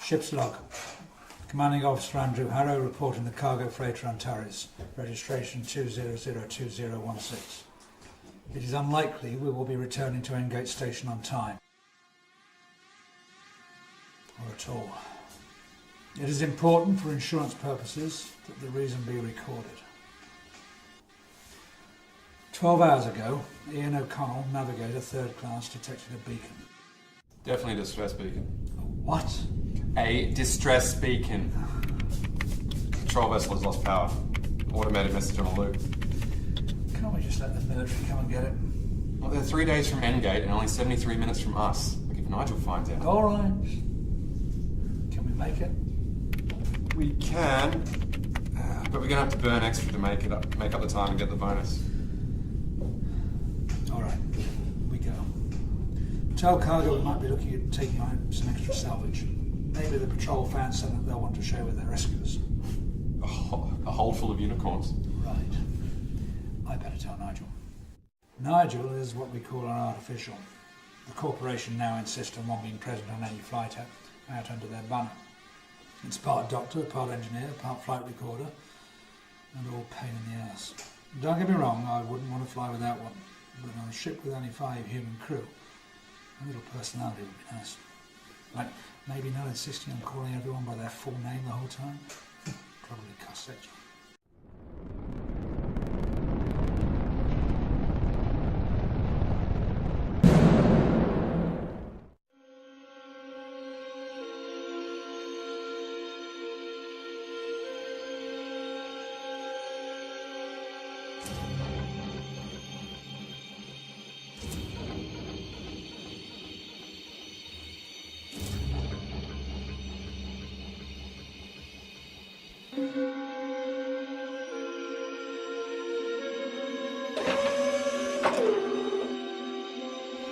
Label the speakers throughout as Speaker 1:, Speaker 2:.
Speaker 1: Ship's log. Commanding Officer Andrew Harrow reporting the cargo freighter Antaries, registration 2002016. It is unlikely we will be returning to Engate Station on time. Or at all. It is important for insurance purposes that the reason be recorded. 12 hours ago, Ian O'Connell, navigator 3rd class, detected a beacon.
Speaker 2: Definitely a distress beacon.
Speaker 1: What?
Speaker 2: A distress beacon. Control vessel has lost power. Automated message on a loop.
Speaker 1: Can't we just let the military come and get it?
Speaker 2: Well, they're 3 days from Endgate and only 73 minutes from us. Like if Nigel finds out.
Speaker 1: All right. Can we make it?
Speaker 2: We can, but we're gonna have to burn extra to make up the time and get the bonus.
Speaker 1: All right, we go. Tell cargo we might be looking at taking on some extra salvage. Maybe the patrol found something they'll want to share with their rescuers.
Speaker 2: A hold full of unicorns.
Speaker 1: Right. I better tell Nigel. Nigel is what we call an artificial. The corporation now insists on one being present on any flight out under their banner. It's part doctor, part engineer, part flight recorder, and all pain in the ass. Don't get me wrong, I wouldn't want to fly without one, but on a ship with only 5 human crew, a little personality would be nice. Like maybe not insisting on calling everyone by their full name the whole time. Probably costs extra.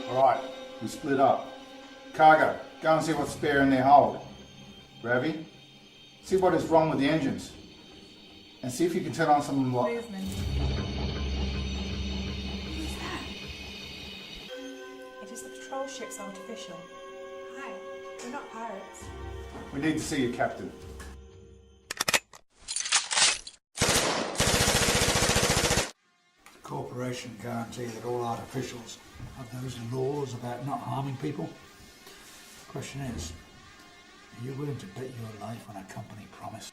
Speaker 3: Alright, we split up. Cargo, go and see what's spare in their hold. Ravi, see what is wrong with the engines. And see if you can turn on some
Speaker 4: movement. Who's that? It is the patrol ship's artificial. Hi, we're not pirates.
Speaker 3: We need to see your captain.
Speaker 1: The corporation guarantee that all artificials have those laws about not harming people. The question is, are you willing to bet your life on a company promise?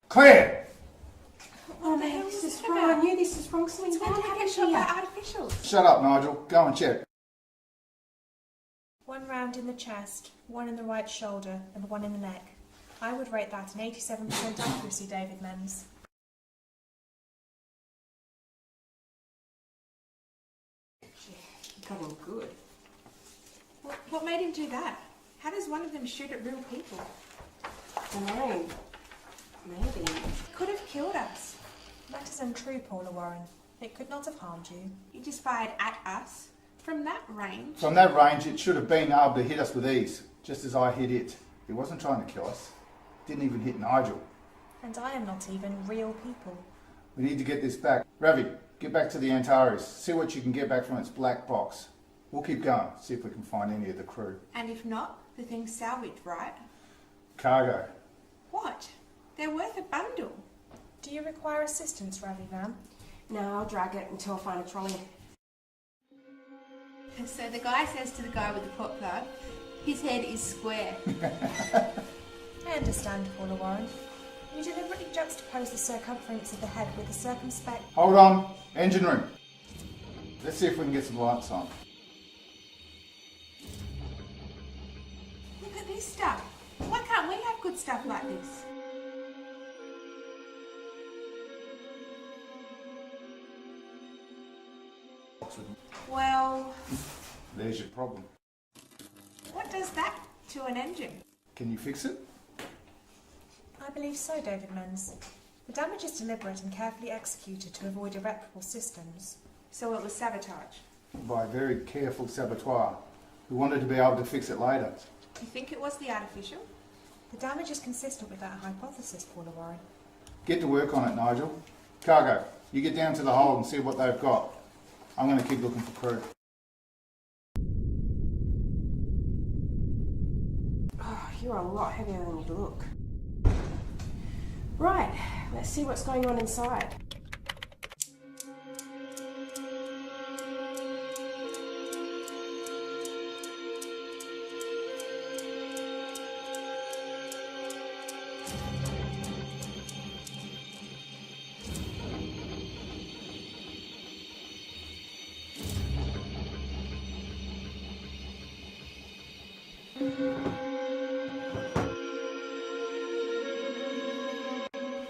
Speaker 3: Clear!
Speaker 4: Oh man, this is wrong. I knew this was wrong. Something's going to happen here. Artificials.
Speaker 3: Shut up, Nigel. Go and check.
Speaker 4: 1 round in the chest, 1 in the right shoulder, and 1 in the neck. I would rate that an 87% accuracy, David Menz.
Speaker 5: He got him good. What made him do that? How does one of them shoot at real people?
Speaker 4: I don't know. Maybe. It could have killed us. That is untrue, Paula Warren. It could not have harmed you.
Speaker 5: He just fired at us from that range.
Speaker 3: From that range, it should have been able to hit us with ease, just as I hit it. It wasn't trying to kill us. It didn't even hit Nigel.
Speaker 4: And I am not even real people.
Speaker 3: We need to get this back. Ravi, get back to the Antaries. See what you can get back from its black box. We'll keep going, see if we can find any of the crew.
Speaker 5: And if not, the thing's salvaged, right?
Speaker 3: Cargo.
Speaker 5: What? They're worth a bundle.
Speaker 4: Do you require assistance, Ravi Van?
Speaker 6: No, I'll drag it until I find a trolley.
Speaker 5: So the guy says to the guy with the pop plug, his head is square.
Speaker 4: I understand, Paula Warren. You deliberately juxtapose the circumference of the head with the circumspect...
Speaker 3: Hold on. Engine room. Let's see if we can get some lights on.
Speaker 5: Look at this stuff. Why can't we have good stuff like this? Well,
Speaker 3: There's your problem.
Speaker 5: what does that to an engine?
Speaker 3: Can you fix it?
Speaker 4: I believe so, David Menz. The damage is deliberate and carefully executed to avoid irreparable systems.
Speaker 5: So it was sabotage.
Speaker 3: By a very careful saboteur who wanted to be able to fix it later.
Speaker 5: You think it was the artificial?
Speaker 4: The damage is consistent with that hypothesis, Paula Warren.
Speaker 3: Get to work on it, Nigel. Cargo, you get down to the hold and see what they've got. I'm going to keep looking for crew.
Speaker 4: Oh, you're a lot heavier than you look. Right, let's see what's going on inside.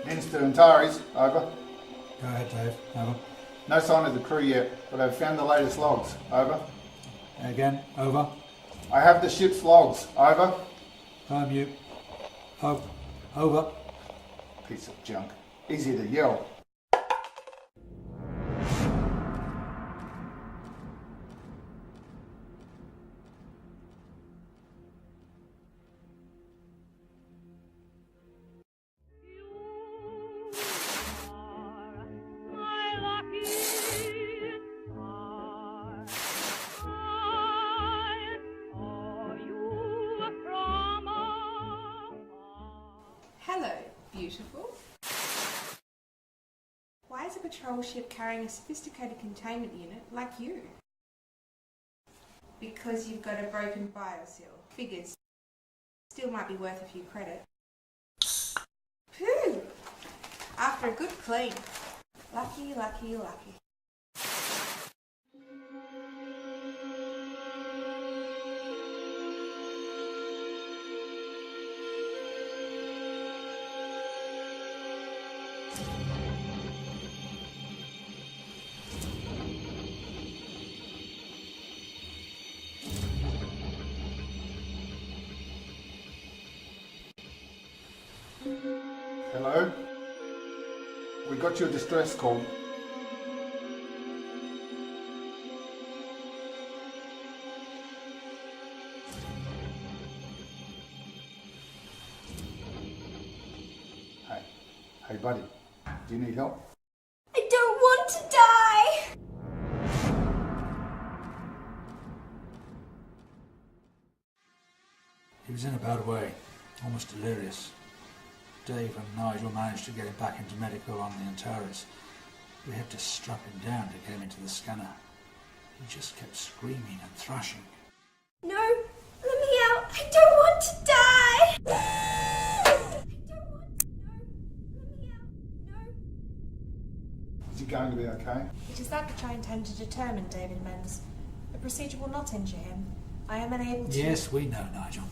Speaker 3: Hence to Antaries, over.
Speaker 1: Go ahead, Dave. Over.
Speaker 3: No sign of the crew yet, but I've found the latest logs, over.
Speaker 1: Again. Over.
Speaker 3: I have the ship's logs, over.
Speaker 1: Mute. Over.
Speaker 3: Piece of junk. Easy to yell.
Speaker 5: Hello, beautiful. Why is a patrol ship carrying a sophisticated containment unit like you? Because you've got a broken bioseal. Figures. Still might be worth a few credit. Phew! After a good clean. Lucky, lucky, lucky.
Speaker 3: Hello? We got your distress call. Hey buddy, do you need help?
Speaker 4: I don't want to die!
Speaker 1: He was in a bad way, almost delirious. Dave and Nigel managed to get him back into medical on the Antaries. We had to strap him down to get him into the scanner. He just kept screaming and thrashing.
Speaker 4: No, let me out! I don't want to die! I don't want to. No, let me out. No.
Speaker 3: Is he going to be okay?
Speaker 4: It is that which I intend to determine, David Menz. The procedure will not injure him. I am unable to...
Speaker 1: Yes, we know, Nigel.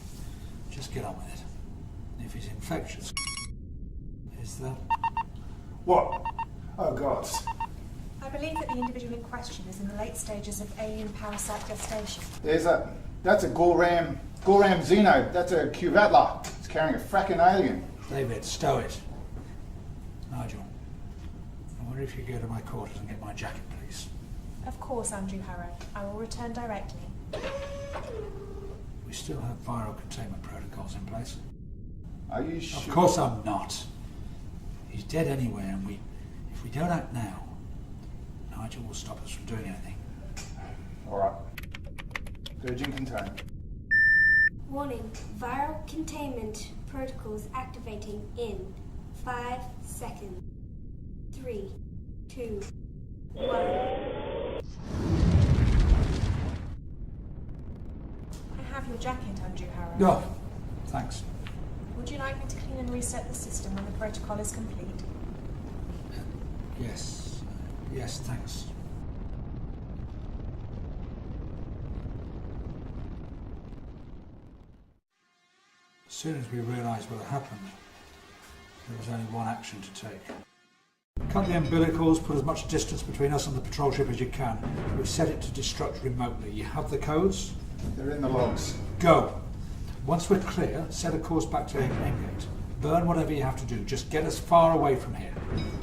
Speaker 1: Just get on with it. If he's infectious... Is that...
Speaker 3: What? Oh gods.
Speaker 4: I believe that the individual in question is in the late stages of alien parasite gestation.
Speaker 3: That's a Goram Xeno. That's a Cuvatla. It's carrying a fracking alien.
Speaker 1: David, stow it. Nigel, I wonder if you go to my quarters and get my jacket, please.
Speaker 4: Of course, Andrew Harrow. I will return directly.
Speaker 1: We still have viral containment protocols in place.
Speaker 3: Are you sure?
Speaker 1: Of course I'm not. He's dead anyway, and if we don't act now, Nigel will stop us from doing anything.
Speaker 3: Alright. Urgent containment.
Speaker 6: Warning, viral containment protocols activating in 5 seconds. 3, 2, 1.
Speaker 1: Oh, thanks.
Speaker 5: Would you like me to clean and reset the system when the protocol is complete?
Speaker 1: Yes. Yes, thanks. As soon as we realised what had happened, there was only one action to take. Cut the umbilicals, put as much distance between us and the patrol ship as you can. We've set it to destruct remotely. You have the codes?
Speaker 3: They're in the logs.
Speaker 1: Go. Once we're clear, set a course back to Engate. Burn whatever you have to do. Just get us far away from here.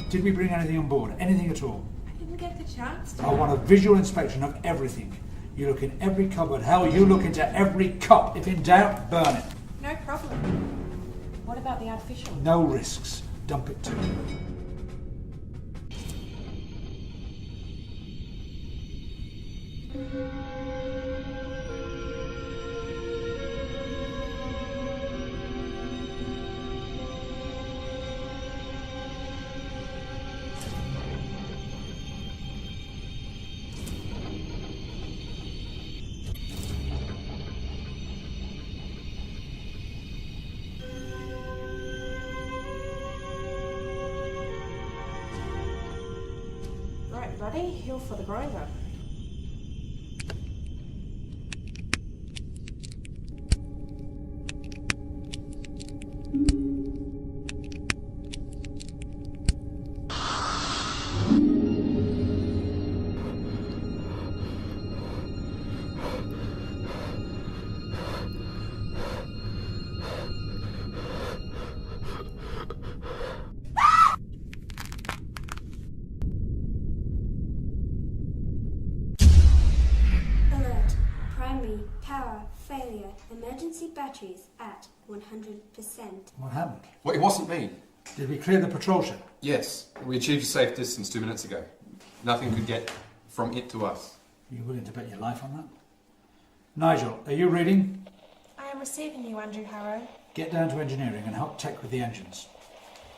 Speaker 1: Did we bring anything on board? Anything at all?
Speaker 5: I didn't get the chance to.
Speaker 1: I want a visual inspection of everything. You look in every cupboard. Hell, you look into every cup. If in doubt, burn it.
Speaker 5: No problem. What about the artificial?
Speaker 1: No risks. Dump it too.
Speaker 5: Right, buddy, heal for the grinder.
Speaker 6: Alert. Primary power failure. Emergency batteries at 100%.
Speaker 1: What happened?
Speaker 2: Well, it wasn't me.
Speaker 1: Did we clear the patrol ship?
Speaker 2: Yes, we achieved a safe distance 2 minutes ago. Nothing could get from it to us.
Speaker 1: Are you willing to bet your life on that? Nigel, are you reading?
Speaker 5: I am receiving you, Andrew Harrow.
Speaker 1: Get down to engineering and help Tech with the engines.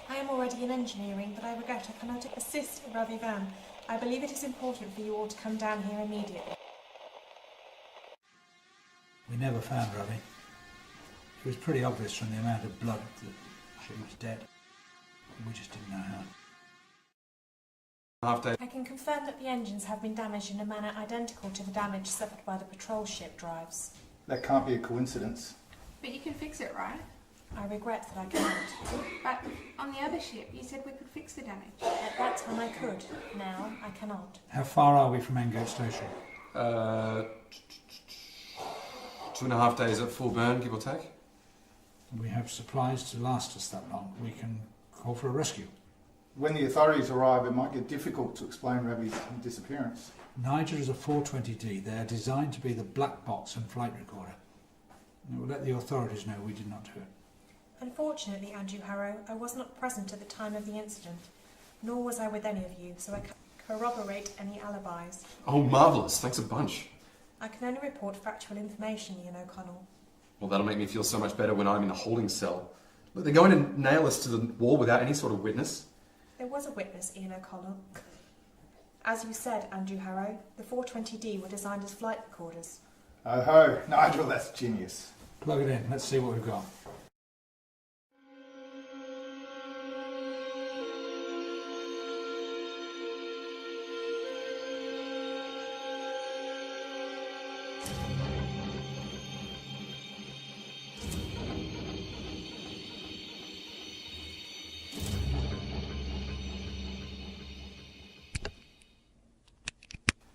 Speaker 5: I am already in engineering, but I regret I cannot assist Ravi Van. I believe it is important for you all to come down here immediately.
Speaker 1: We never found Ravi. It was pretty obvious from the amount of blood that she was dead. We just didn't know how.
Speaker 2: Half day.
Speaker 5: I can confirm that the engines have been damaged in a manner identical to the damage suffered by the patrol ship drives.
Speaker 3: That can't be a coincidence.
Speaker 7: But you can fix it, right?
Speaker 5: I regret that I cannot.
Speaker 7: But on the other ship, you said we could fix the damage.
Speaker 5: At that time I could. Now I cannot.
Speaker 1: How far are we from Engate Station?
Speaker 2: 2.5 days at full burn, give or take.
Speaker 1: We have supplies to last us that long. We can call for a rescue.
Speaker 3: When the authorities arrive, it might get difficult to explain Ravi's disappearance.
Speaker 1: Niger is a 420D. They are designed to be the black box and flight recorder. It will let the authorities know we did not do it.
Speaker 5: Unfortunately, Andrew Harrow, I was not present at the time of the incident, nor was I with any of you, so I can't corroborate any alibis.
Speaker 2: Oh, marvellous. Thanks a bunch.
Speaker 5: I can only report factual information, Ian O'Connell.
Speaker 2: Well, that'll make me feel so much better when I'm in a holding cell. Look, they're going to nail us to the wall without any sort of witness.
Speaker 5: There was a witness, Ian O'Connell. As you said, Andrew Harrow, the 420D were designed as flight recorders.
Speaker 3: Oh ho, Nigel, that's genius.
Speaker 1: Plug it in. Let's see what we've got.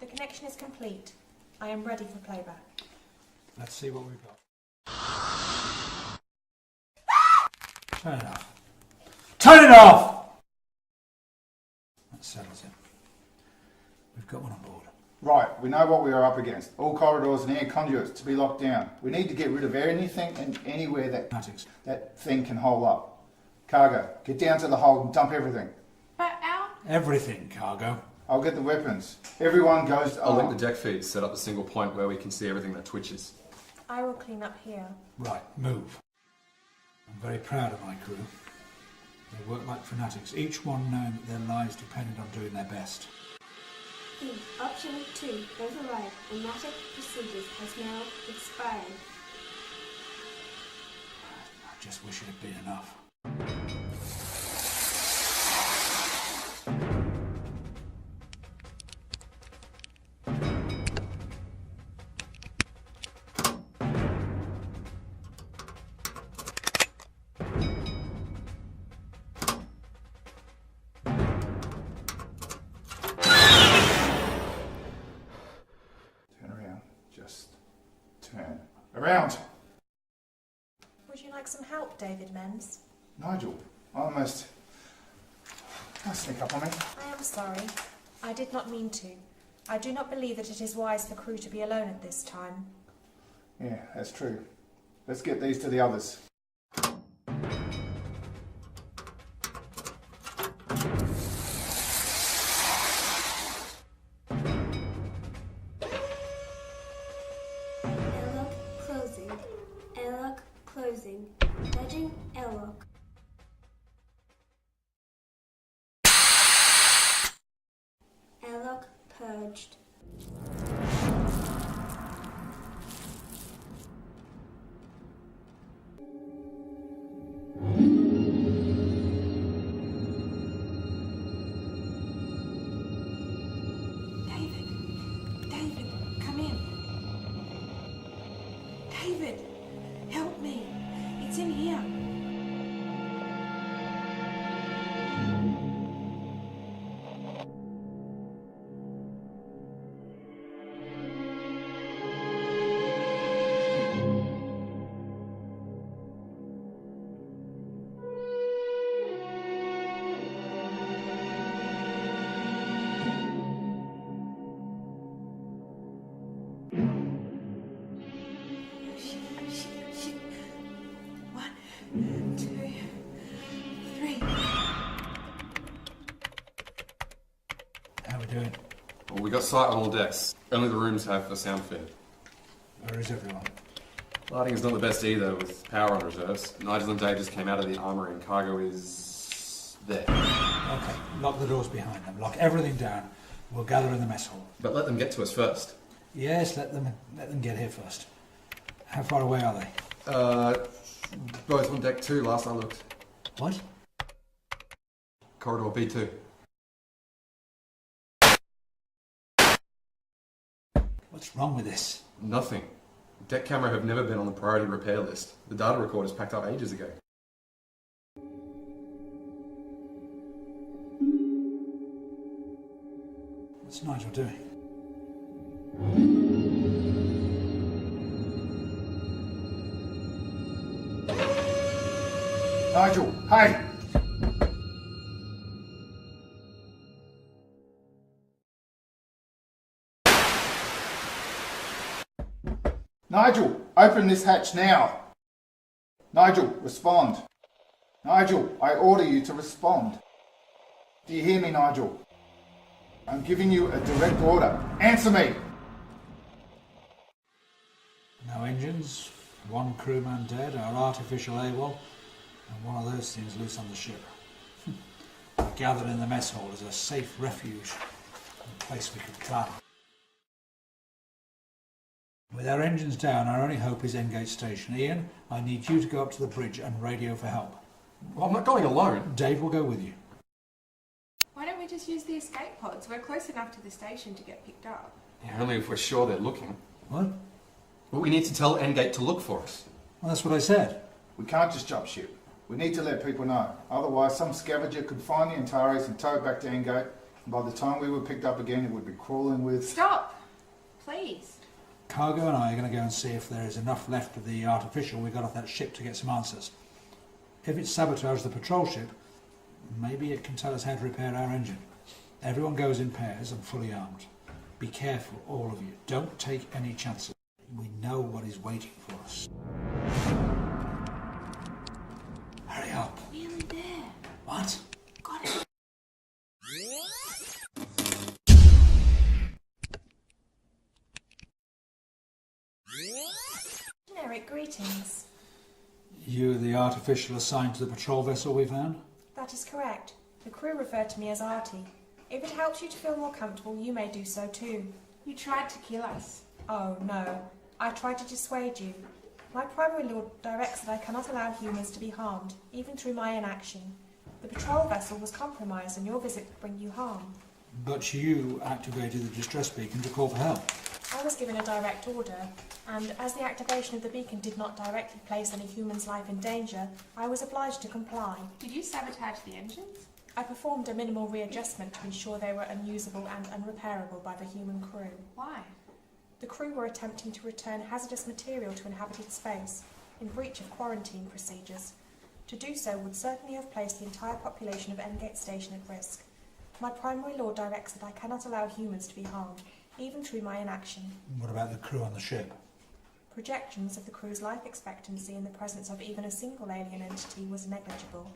Speaker 5: The connection is complete. I am ready for playback.
Speaker 1: Let's see what we've got. Turn it off. Turn it off! That settles it. We've got one on board.
Speaker 3: Right, we know what we are up against. All corridors and air conduits to be locked down. We need to get rid of anything and anywhere that thing can hole up. Cargo, get down to the hold and dump everything.
Speaker 7: But our...
Speaker 1: Everything, cargo.
Speaker 3: I'll get the weapons. Everyone goes to...
Speaker 2: I'll link the deck feeds, set up a single point where we can see everything that twitches.
Speaker 5: I will clean up here.
Speaker 1: Right, move. I'm very proud of my crew. They work like fanatics, each one knowing that their lives depended on doing their best.
Speaker 6: Option 2, override. Automatic procedures has now expired.
Speaker 1: Just wish it had been enough.
Speaker 3: Turn around. Just turn around.
Speaker 5: Would you like some help, David Menz?
Speaker 3: Nigel, almost. Don't sneak up on me.
Speaker 5: I am sorry. I did not mean to. I do not believe that it is wise for crew to be alone at this time.
Speaker 3: Yeah, that's true. Let's get these to the others.
Speaker 6: Airlock closing. Airlock closing. Nudging airlock. Airlock purged.
Speaker 8: David, come in. David, help me. It's in here. Shit. 1, 2, 3.
Speaker 1: How we doing?
Speaker 2: Well, we got sight on all decks. Only the rooms have a sound feed.
Speaker 1: Where is everyone?
Speaker 2: Lighting is not the best either, with power on reserves. Nigel and Dave just came out of the armory and cargo is there.
Speaker 1: Okay, lock the doors behind them. Lock everything down. We'll gather in the mess hall.
Speaker 2: But let them get to us first.
Speaker 1: Yes, let them get here first. How far away are they?
Speaker 2: Both on deck 2 last I looked.
Speaker 1: What?
Speaker 2: Corridor B2.
Speaker 1: What's wrong with this?
Speaker 2: Nothing. Deck camera have never been on the priority repair list. The data recorder's packed up ages ago.
Speaker 1: What's Nigel doing?
Speaker 3: Nigel, hey! Nigel, open this hatch now. Nigel, respond. Nigel, I order you to respond. Do you hear me, Nigel? I'm giving you a direct order. Answer me!
Speaker 1: No engines, one crewman dead, our artificial AWOL, and one of those things loose on the ship. Gathered in the mess hall as a safe refuge, a place we could climb. With our engines down, our only hope is Endgate Station. Ian, I need you to go up to the bridge and radio for help.
Speaker 2: Well, I'm not going alone.
Speaker 1: Dave will go with you.
Speaker 7: Why don't we just use the escape pods? We're close enough to the station to get picked up.
Speaker 2: Yeah, only if we're sure they're looking.
Speaker 1: What?
Speaker 2: But we need to tell Endgate to look for us.
Speaker 1: Well, that's what I said.
Speaker 3: We can't just jump ship. We need to let people know. Otherwise, some scavenger could find the Antaries and tow it back to Endgate. And by the time we were picked up again, it would be crawling with...
Speaker 7: Stop! Please.
Speaker 1: Cargo and I are going to go and see if there is enough left of the artificial we got off that ship to get some answers. If it sabotaged the patrol ship, maybe it can tell us how to repair our engine. Everyone goes in pairs and fully armed. Be careful, all of you. Don't take any chances. We know what is waiting for us. Hurry up.
Speaker 8: Nearly there.
Speaker 1: What?
Speaker 8: Got it.
Speaker 5: Generic greetings.
Speaker 1: You are the artificial assigned to the patrol vessel we found?
Speaker 5: That is correct. The crew referred to me as Artie. If it helps you to feel more comfortable, you may do so too.
Speaker 7: You tried to kill us.
Speaker 5: Oh no, I tried to dissuade you. My primary law directs that I cannot allow humans to be harmed, even through my inaction. The patrol vessel was compromised and your visit could bring you harm.
Speaker 1: But you activated the distress beacon to call for help.
Speaker 5: I was given a direct order, and as the activation of the beacon did not directly place any human's life in danger, I was obliged to comply.
Speaker 7: Did you sabotage the engines?
Speaker 5: I performed a minimal readjustment to ensure they were unusable and unrepairable by the human crew.
Speaker 7: Why?
Speaker 5: The crew were attempting to return hazardous material to inhabited space, in breach of quarantine procedures. To do so would certainly have placed the entire population of Endgate Station at risk. My primary law directs that I cannot allow humans to be harmed, even through my inaction.
Speaker 1: What about the crew on the ship?
Speaker 5: Projections of the crew's life expectancy in the presence of even a single alien entity was negligible.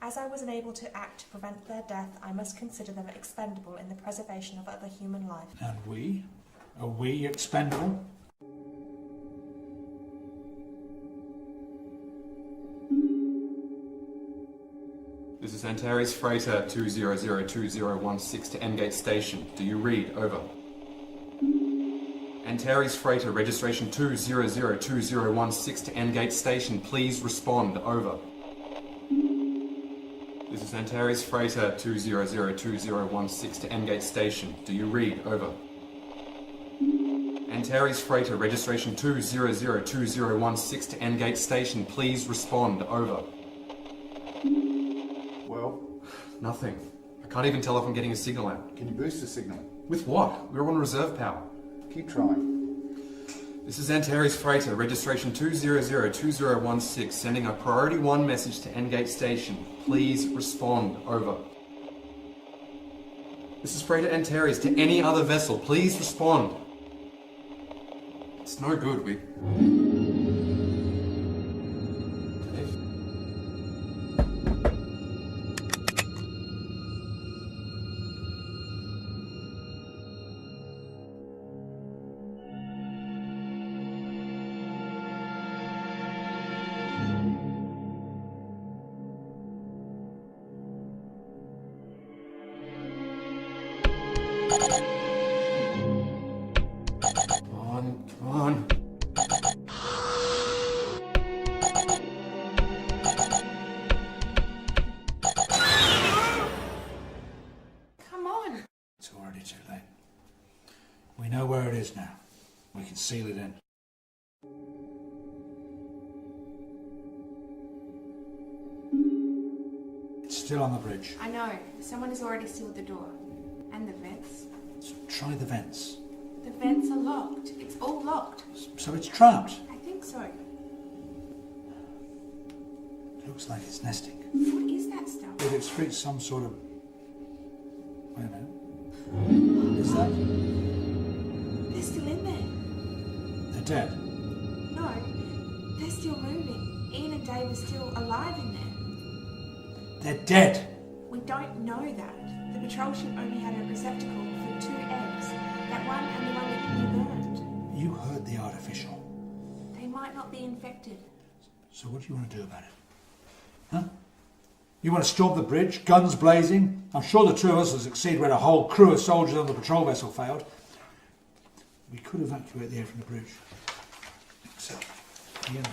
Speaker 5: As I was unable to act to prevent their death, I must consider them expendable in the preservation of other human life.
Speaker 1: And we? Are we expendable?
Speaker 2: This is Antaries Freighter 2002016 to Endgate Station. Do you read? Over. Antaries Freighter registration 2002016 to Endgate Station. Please respond. Over. This is Antaries Freighter 2002016 to Endgate Station. Do you read? Over. Antaries Freighter registration 2002016 to Endgate Station. Please respond. Over.
Speaker 3: Well,
Speaker 2: Nothing. I can't even tell if I'm getting a signal out.
Speaker 3: can you boost the signal?
Speaker 2: With what? We're on reserve power.
Speaker 3: Keep trying.
Speaker 2: This is Antaries Freighter, registration 2002016, sending a priority 1 message to Endgate Station. Please respond. Over. This is Freighter Antaries to any other vessel. Please respond. It's no good, Dave? Come on.
Speaker 7: Come on.
Speaker 1: It's already too late. We know where it is now. We can seal it in. It's still on the bridge.
Speaker 7: I know. Someone has already sealed the door. And the vents.
Speaker 1: So try the vents.
Speaker 7: The vents are locked. It's all locked.
Speaker 1: So it's trapped.
Speaker 7: I think so.
Speaker 1: Looks like it's nesting.
Speaker 7: What is that stuff?
Speaker 1: It excretes some sort of... Wait a minute. Is that...
Speaker 7: They're still in there.
Speaker 1: They're dead.
Speaker 7: No, they're still moving. Ian and Dave are still alive in there.
Speaker 1: They're dead.
Speaker 7: We don't know that. The patrol ship only had a receptacle for 2 eggs. That one and the one that you burned.
Speaker 1: You heard the artificial.
Speaker 7: They might not be infected.
Speaker 1: So what do you want to do about it? Huh? You want to storm the bridge, guns blazing? I'm sure the two of us will succeed where a whole crew of soldiers on the patrol vessel failed. We could evacuate the air from the bridge. Except Ian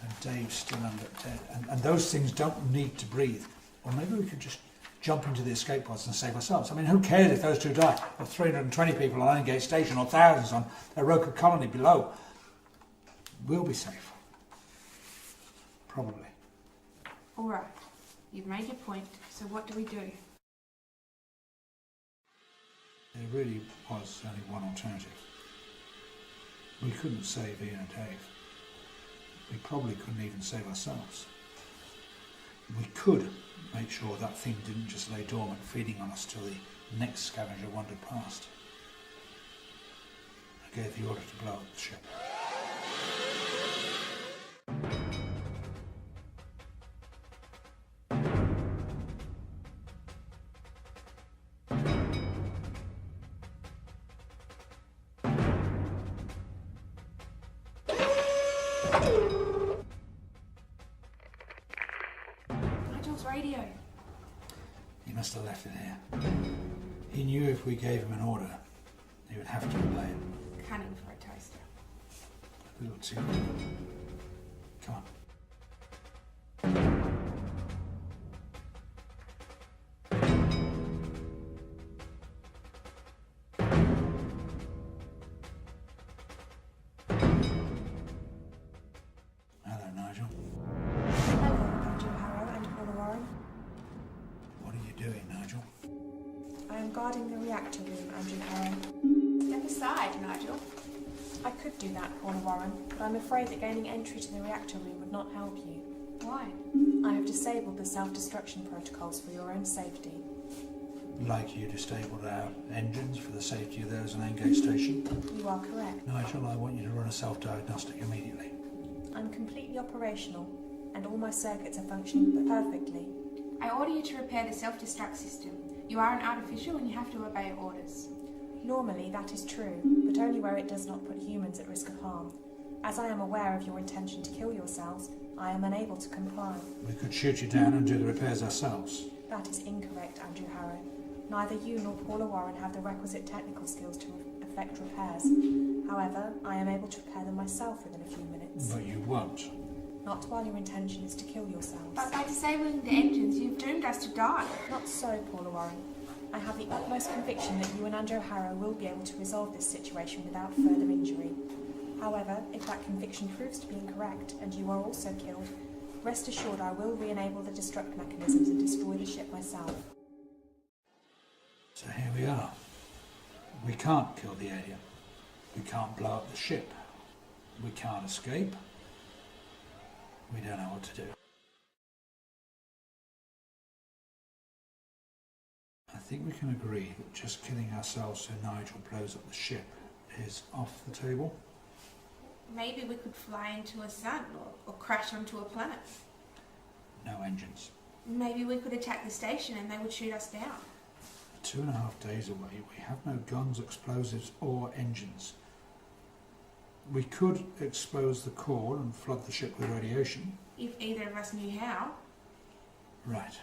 Speaker 1: and Dave's still under dead. And those things don't need to breathe. Or maybe we could just jump into the escape pods and save ourselves. I mean, who cares if those two die? Or 320 people on Endgate Station, or thousands on a Roka colony below. We'll be safe. Probably.
Speaker 7: All right, you've made your point, so what do we do?
Speaker 1: There really was only one alternative. We couldn't save Ian and Dave. We probably couldn't even save ourselves. We could make sure that thing didn't just lay dormant, feeding on us till the next scavenger wandered past. I gave the order to blow up the ship.
Speaker 7: Nigel's radio.
Speaker 1: He must have left it here. He knew if we gave him an order, he would have to obey it.
Speaker 7: Cunning for a toaster.
Speaker 1: We will see. Come on. Hello, Nigel.
Speaker 5: Hello, Andrew Harrow and Paula Warren.
Speaker 1: What are you doing, Nigel?
Speaker 5: I am guarding the reactor room, Andrew Harrow.
Speaker 7: Step aside, Nigel.
Speaker 5: I could do that, Paula Warren, but I'm afraid that gaining entry to the reactor room would not help you.
Speaker 7: Why?
Speaker 5: I have disabled the self-destruction protocols for your own safety.
Speaker 1: Like you disabled our engines for the safety of those in Engate Station?
Speaker 5: You are correct.
Speaker 1: Nigel, I want you to run a self-diagnostic immediately.
Speaker 5: I'm completely operational, and all my circuits are functioning perfectly.
Speaker 7: I order you to repair the self-destruct system. You are an artificial and you have to obey orders.
Speaker 5: Normally, that is true, but only where it does not put humans at risk of harm. As I am aware of your intention to kill yourselves, I am unable to comply.
Speaker 1: We could shoot you down and do the repairs ourselves.
Speaker 5: That is incorrect, Andrew Harrow. Neither you nor Paula Warren have the requisite technical skills to effect repairs. However, I am able to repair them myself within a few minutes.
Speaker 1: But you won't.
Speaker 5: Not while your intention is to kill yourselves.
Speaker 7: But by disabling the engines, you've doomed us to die.
Speaker 5: Not so, Paula Warren. I have the utmost conviction that you and Andrew Harrow will be able to resolve this situation without further injury. However, if that conviction proves to be incorrect and you are also killed, rest assured I will re-enable the destruct mechanisms and destroy the ship myself.
Speaker 1: So here we are. We can't kill the alien. We can't blow up the ship. We can't escape. We don't know what to do. I think we can agree that just killing ourselves so Nigel blows up the ship is off the table.
Speaker 7: Maybe we could fly into a sun or crash onto a planet.
Speaker 1: No engines.
Speaker 7: Maybe we could attack the station and they would shoot us down.
Speaker 1: 2.5 days away, we have no guns, explosives or engines. We could expose the core and flood the ship with radiation.
Speaker 7: If either of us knew how.
Speaker 1: Right.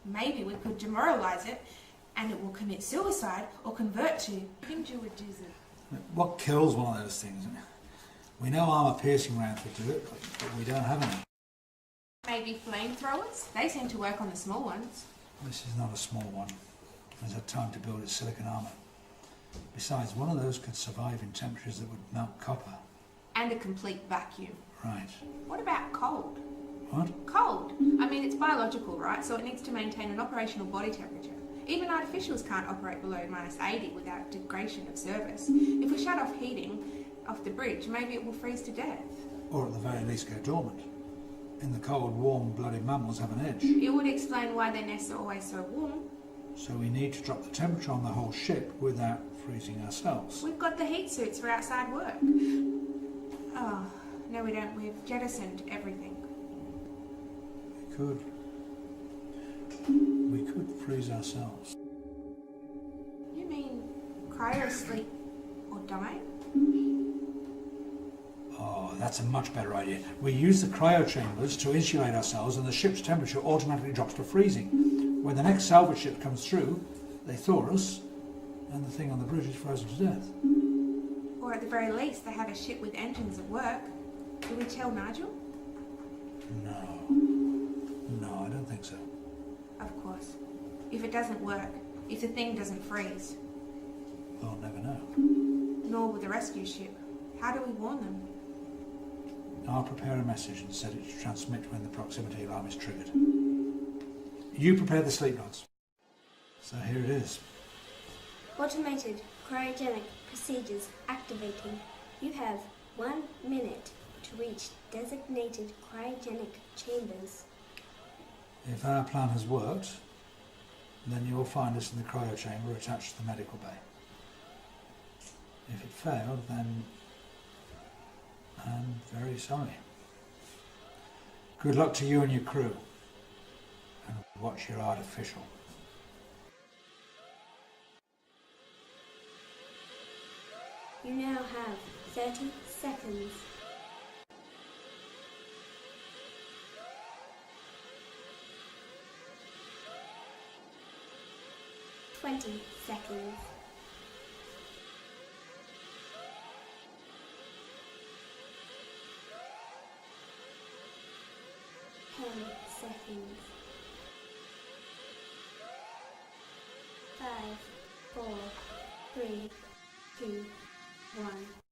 Speaker 7: Maybe we could demoralise it and it will commit suicide or convert to Hinduism.
Speaker 1: What kills one of those things? We know armour-piercing rounds will do it, but we don't have any.
Speaker 7: Maybe flamethrowers? They seem to work on the small ones.
Speaker 1: This is not a small one. It's had time to build its silicon armour. Besides, one of those could survive in temperatures that would melt copper.
Speaker 7: And a complete vacuum.
Speaker 1: Right.
Speaker 7: What about cold?
Speaker 1: What?
Speaker 7: Cold. I mean, it's biological, right? So it needs to maintain an operational body temperature. Even artificials can't operate below -80 without degradation of service. If we shut off heating off the bridge, maybe it will freeze to death.
Speaker 1: Or at the very least go dormant. In the cold, warm-blooded mammals have an edge.
Speaker 7: It would explain why their nests are always so warm.
Speaker 1: So we need to drop the temperature on the whole ship without freezing ourselves.
Speaker 7: We've got the heat suits for outside work. Oh, no we don't. We've jettisoned everything.
Speaker 1: We could freeze ourselves.
Speaker 7: You mean cryo sleep or die?
Speaker 1: Oh, that's a much better idea. We use the cryo chambers to insulate ourselves and the ship's temperature automatically drops to freezing. When the next salvage ship comes through, they thaw us and the thing on the bridge is frozen to death.
Speaker 7: Or at the very least, they have a ship with engines at work. Do we tell Nigel?
Speaker 1: No, I don't think so.
Speaker 7: Of course. If it doesn't work, if the thing doesn't freeze,
Speaker 1: They'll never know.
Speaker 7: nor will the rescue ship, how do we warn them?
Speaker 1: I'll prepare a message and set it to transmit when the proximity alarm is triggered. You prepare the sleep rods. So here it is.
Speaker 6: Automated cryogenic procedures activating. You have 1 minute to reach designated cryogenic chambers.
Speaker 1: If our plan has worked, then you'll find us in the cryo chamber attached to the medical bay. If it failed, then I'm very sorry. Good luck to you and your crew. And watch your artificial.
Speaker 6: You now have 30 seconds. 20 seconds. seconds. 5, 4, 3, 2, 1.